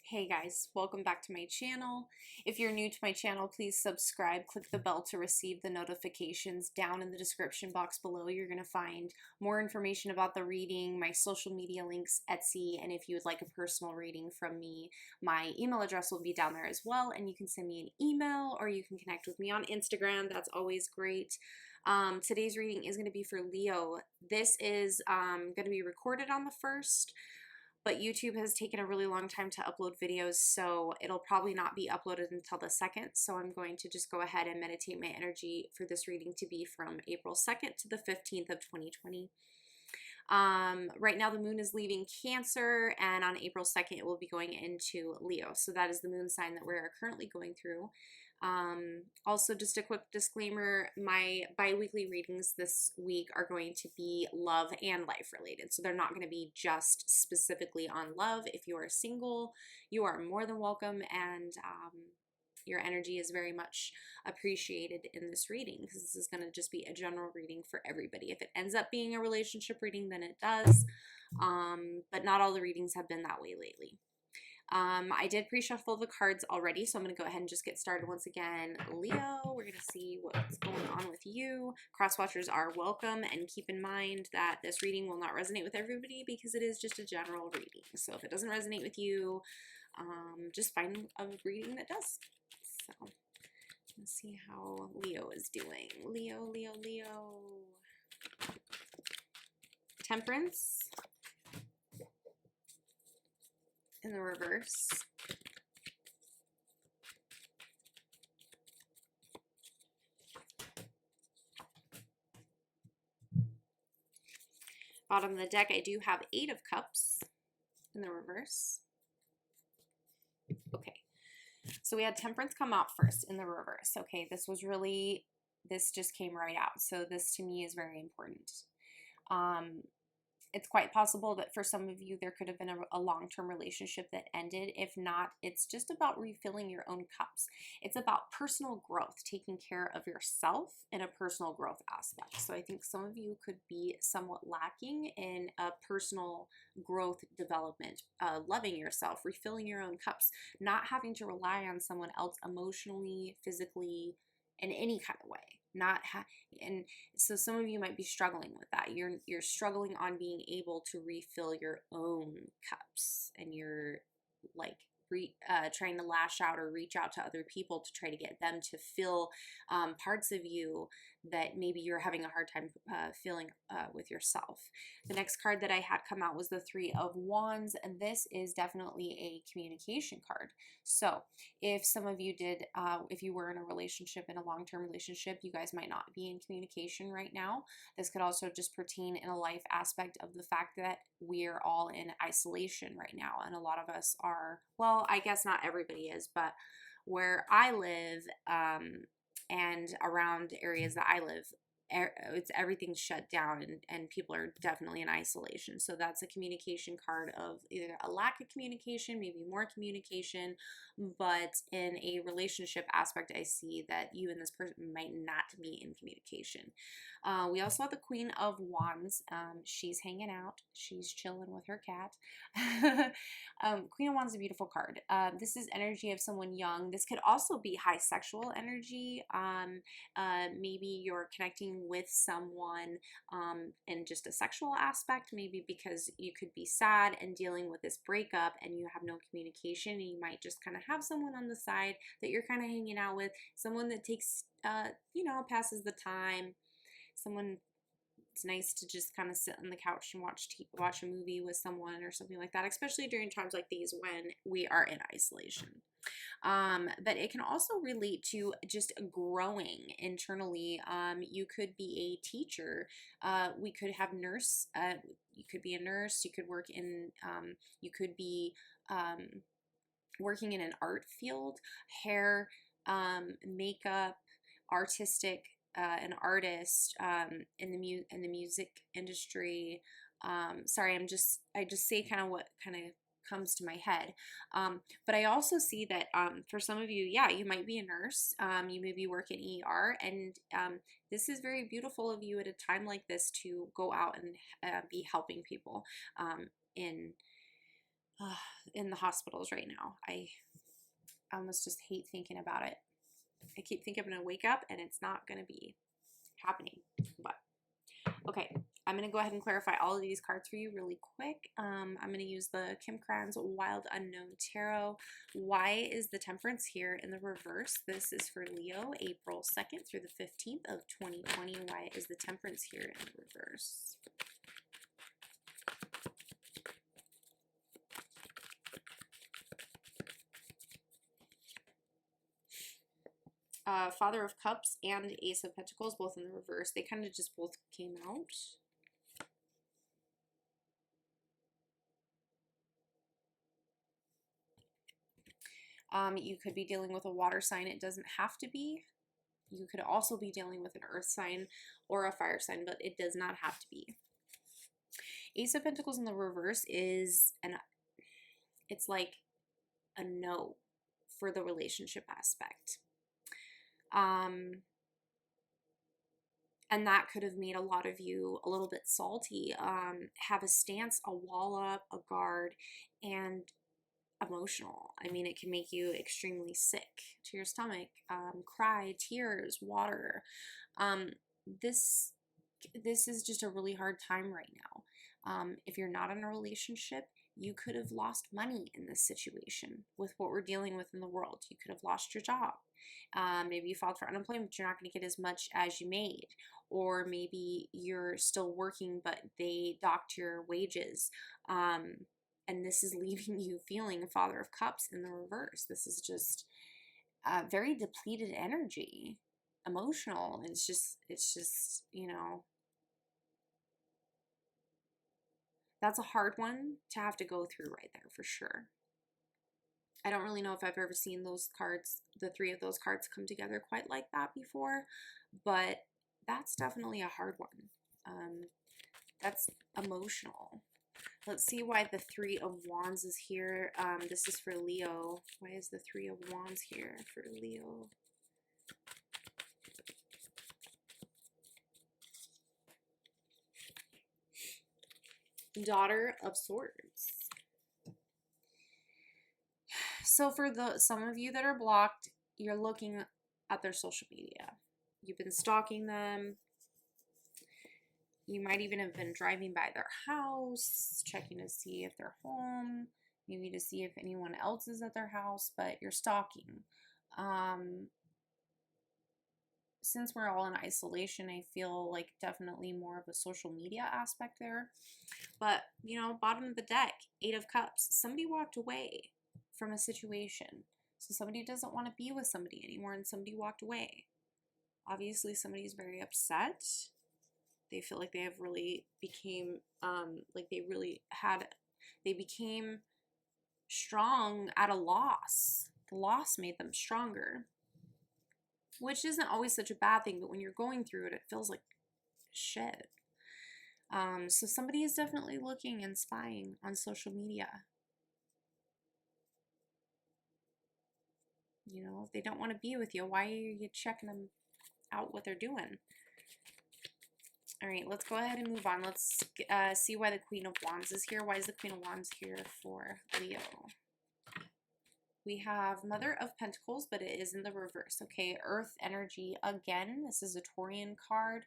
Hey guys, welcome back to my channel. If you're new to my channel, please subscribe, click the bell to receive the notifications. Down in the description box below, you're going to find more information about the reading, my social media links, Etsy, and if you would like a personal reading from me, my email address will be down there as well, and you can send me an email or you can connect with me on Instagram. That's always great. Today's reading is going to be for Leo. This is going to be recorded on the 1st. But YouTube has taken a really long time to upload videos, so it'll probably not be uploaded until the 2nd. So I'm going to just go ahead and meditate my energy for this reading to be from April 2nd to the 15th of 2020. Right now the moon is leaving Cancer, and on April 2nd it will be going into Leo. So that is the moon sign that we're currently going through. Also, just a quick disclaimer, my bi-weekly readings this week are going to be love and life related. So they're not going to be just specifically on love. If you are single, you are more than welcome, and your energy is very much appreciated in this reading, because this is going to just be a general reading for everybody. If it ends up being a relationship reading, then it does, but not all the readings have been that way lately. I did pre-shuffle the cards already, so I'm going to go ahead and just get started once again. Leo, we're going to see what's going on with you. Cross-watchers are welcome, and keep in mind that this reading will not resonate with everybody because it is just a general reading. So if it doesn't resonate with you, just find a reading that does. So let's see how Leo is doing. Leo, Leo, Leo. Temperance in the reverse. Bottom of the deck, I do have 8 of Cups in the reverse. Okay, so we had Temperance come out first in the reverse. Okay, this just came right out. So this to me is very important. It's quite possible that for some of you, there could have been a long-term relationship that ended. If not, it's just about refilling your own cups. It's about personal growth, taking care of yourself in a personal growth aspect. So I think some of you could be somewhat lacking in a personal growth development, loving yourself, refilling your own cups, not having to rely on someone else emotionally, physically, in any kind of way. And so some of you might be struggling with that. You're struggling on being able to refill your own cups, and you're like trying to lash out or reach out to other people to try to get them to fill parts of you that maybe you're having a hard time filling with yourself. The next card that I had come out was the 3 of Wands, and this is definitely a communication card. So if some of you if you were in a relationship, in a long-term relationship, you guys might not be in communication right now. This could also just pertain in a life aspect of the fact that we're all in isolation right now, and a lot of us are, well, I guess not everybody is, but where I live and around areas that I live, everything's shut down, and people are definitely in isolation. So that's a communication card of either a lack of communication, maybe more communication, but in a relationship aspect, I see that you and this person might not be in communication. We also have the Queen of Wands. She's hanging out. She's chilling with her cat. Queen of Wands is a beautiful card. This is energy of someone young. This could also be high sexual energy. Maybe you're connecting with someone in just a sexual aspect, maybe because you could be sad and dealing with this breakup and you have no communication, and you might just kind of have someone on the side that you're kind of hanging out with, someone that takes, passes the time, someone. It's nice to just kind of sit on the couch and watch a movie with someone or something like that, especially during times like these when we are in isolation. But it can also relate to just growing internally. You could be a teacher. We could have nurse. You could be a nurse. You could work in, you could be working in an art field, hair, makeup, artistic, an artist, in the music industry. Sorry, I just say kind of what kind of comes to my head. But I also see that for some of you, yeah, you might be a nurse, you maybe work in ER, and this is very beautiful of you at a time like this to go out and be helping people in in the hospitals right now. I almost just hate thinking about it. I keep thinking I'm going to wake up and it's not going to be happening. But okay, I'm going to go ahead and clarify all of these cards for you really quick. I'm going to use the Kim Kranz Wild Unknown Tarot. Why is the Temperance here in the reverse? This is for Leo, April 2nd through the 15th of 2020. Why is the Temperance here in the reverse? Father of Cups and Ace of Pentacles, both in the reverse. They kind of just both came out. You could be dealing with a water sign. It doesn't have to be. You could also be dealing with an earth sign or a fire sign, but it does not have to be. Ace of Pentacles in the reverse is it's like a no for the relationship aspect. And that could have made a lot of you a little bit salty, have a stance, a wall up, a guard, and emotional. I mean, it can make you extremely sick to your stomach, cry, tears, water. This is just a really hard time right now. If you're not in a relationship, you could have lost money in this situation with what we're dealing with in the world. You could have lost your job. Maybe you filed for unemployment, but you're not going to get as much as you made. Or maybe you're still working, but they docked your wages. And this is leaving you feeling a Father of Cups in the reverse. This is just very depleted energy, emotional. It's just, you know, that's a hard one to have to go through right there for sure. I don't really know if I've ever seen those cards, the three of those cards come together quite like that before, but that's definitely a hard one. That's emotional. Let's see why the Three of Wands is here. This is for Leo. Why is the Three of Wands here for Leo? Daughter of Swords. So for some of you that are blocked, you're looking at their social media. You've been stalking them. You might even have been driving by their house, checking to see if they're home, maybe to see if anyone else is at their house, but you're stalking. Since we're all in isolation, I feel like definitely more of a social media aspect there. But, you know, bottom of the deck, Eight of Cups. Somebody walked away from a situation. So somebody doesn't want to be with somebody anymore and somebody walked away. Obviously, somebody's very upset. They feel like they have really became, they became strong at a loss. The loss made them stronger, which isn't always such a bad thing, but when you're going through it, it feels like shit. So somebody is definitely looking and spying on social media. You know, if they don't want to be with you, why are you checking them out what they're doing? All right, let's go ahead and move on. Let's see why the Queen of Wands is here. Why is the Queen of Wands here for Leo? We have Mother of Pentacles, but it is in the reverse. Okay, Earth energy again. This is a Taurian card.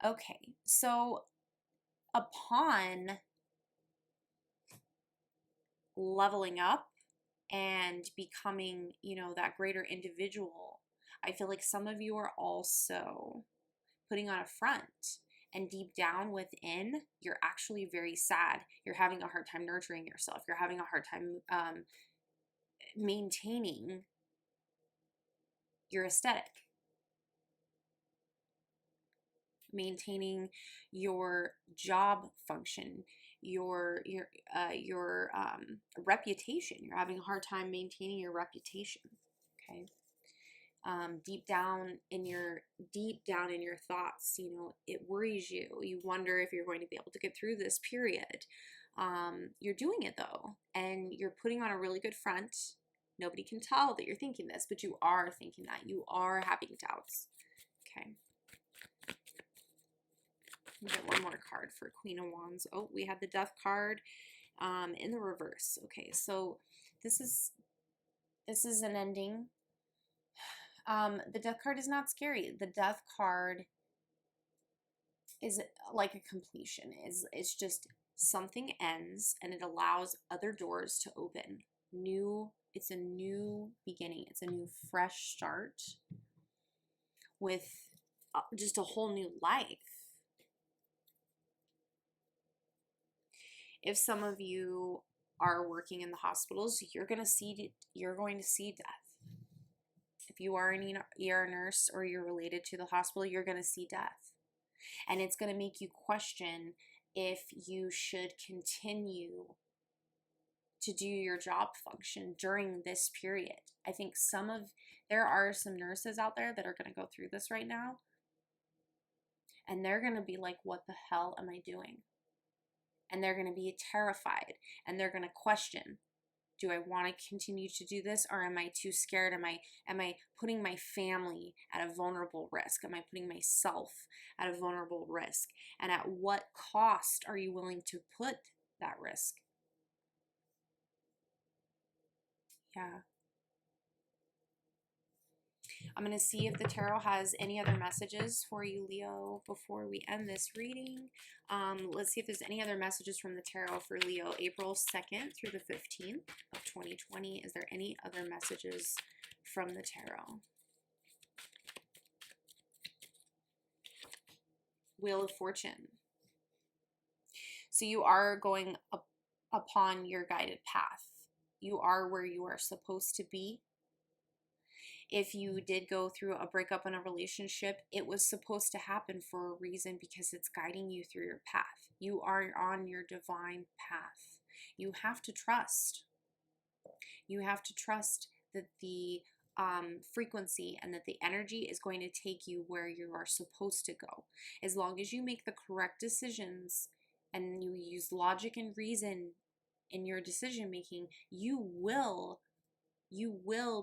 Okay, so upon leveling up and becoming, you know, that greater individual, I feel like some of you are also putting on a front. And deep down within, you're actually very sad. You're having a hard time nurturing yourself. You're having a hard time maintaining your aesthetic. Maintaining your job function, your reputation. You're having a hard time maintaining your reputation. Okay. Deep down in your thoughts, you know, it worries you. You wonder if you're going to be able to get through this period. You're doing it though, and you're putting on a really good front. Nobody can tell that you're thinking this, but you are thinking that. You are having doubts. Okay. Get one more card for Queen of Wands. Oh, we had the Death card. in the reverse. Okay, so this is an ending. The death card is not scary. The death card is like a completion. It's just something ends and it allows other doors to open. It's a new beginning. It's a new fresh start with just a whole new life. If some of you are working in the hospitals, you're going to see death. If you are an ER nurse or you're related to the hospital, you're going to see death. And it's going to make you question if you should continue to do your job function during this period. I think there are some nurses out there that are going to go through this right now. And they're going to be like, what the hell am I doing? And they're going to be terrified. And they're going to question, do I want to continue to do this, or am I too scared? Am I putting my family at a vulnerable risk? Am I putting myself at a vulnerable risk? And at what cost are you willing to put that risk? Yeah. I'm going to see if the tarot has any other messages for you, Leo, before we end this reading. Let's see if there's any other messages from the tarot for Leo, April 2nd through the 15th of 2020. Is there any other messages from the tarot? Wheel of Fortune. So you are going upon your guided path. You are where you are supposed to be. If you did go through a breakup in a relationship, it was supposed to happen for a reason, because it's guiding you through your path. You are on your divine path. You have to trust. You have to trust that the frequency and that the energy is going to take you where you are supposed to go. As long as you make the correct decisions and you use logic and reason in your decision making, you will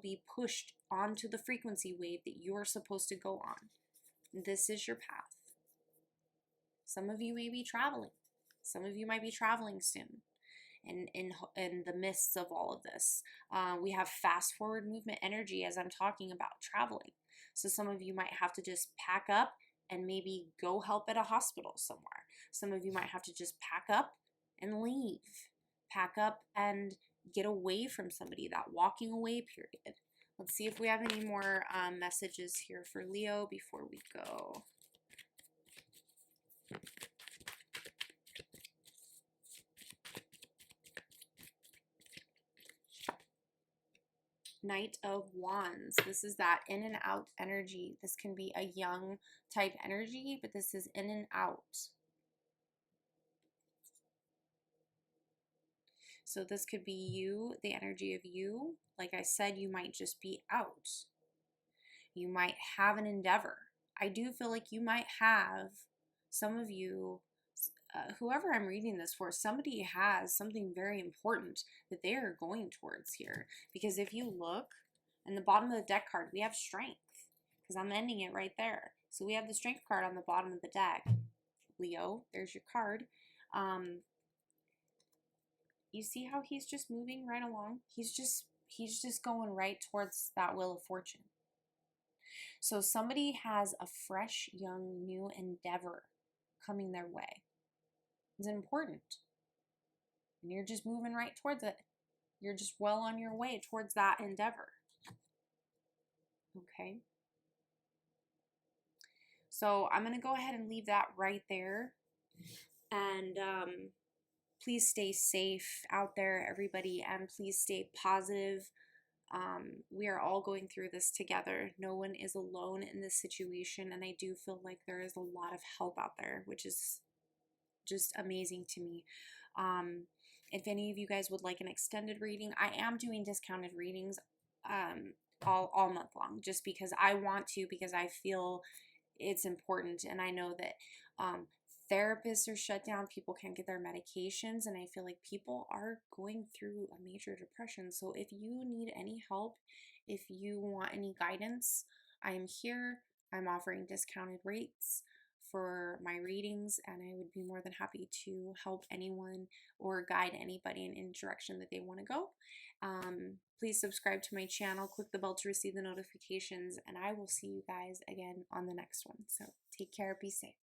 be pushed onto the frequency wave that you're supposed to go on. This is your path. Some of you may be traveling. Some of you might be traveling soon. And in the midst of all of this, we have fast forward movement energy as I'm talking about traveling. So some of you might have to just pack up and maybe go help at a hospital somewhere. Some of you might have to just pack up and leave. Pack up and get away from somebody, that walking away period. Let's see if we have any more messages here for Leo before we go. Knight of Wands. This is that in and out energy. This can be a young type energy, but this is in and out. So this could be you, the energy of you. Like I said, you might just be out. You might have an endeavor. I do feel like you might have, some of you, whoever I'm reading this for, somebody has something very important that they are going towards here. Because if you look in the bottom of the deck card, we have strength. Because I'm ending it right there. So we have the strength card on the bottom of the deck. Leo, there's your card. You see how he's just moving right along? He's just going right towards that Wheel of Fortune. So somebody has a fresh, young, new endeavor coming their way. It's important. And you're just moving right towards it. You're just well on your way towards that endeavor. Okay. So I'm going to go ahead and leave that right there. And please stay safe out there, everybody, and please stay positive. We are all going through this together. No one is alone in this situation, and I do feel like there is a lot of help out there, which is just amazing to me. If any of you guys would like an extended reading, I am doing discounted readings all month long, just because I want to, because I feel it's important, and I know that therapists are shut down, people can't get their medications, and I feel like people are going through a major depression. So if you need any help, if you want any guidance, I am here. I'm offering discounted rates for my readings, and I would be more than happy to help anyone or guide anybody in any direction that they want to go. Please subscribe to my channel, click the bell to receive the notifications, and I will see you guys again on the next one. So take care, be safe.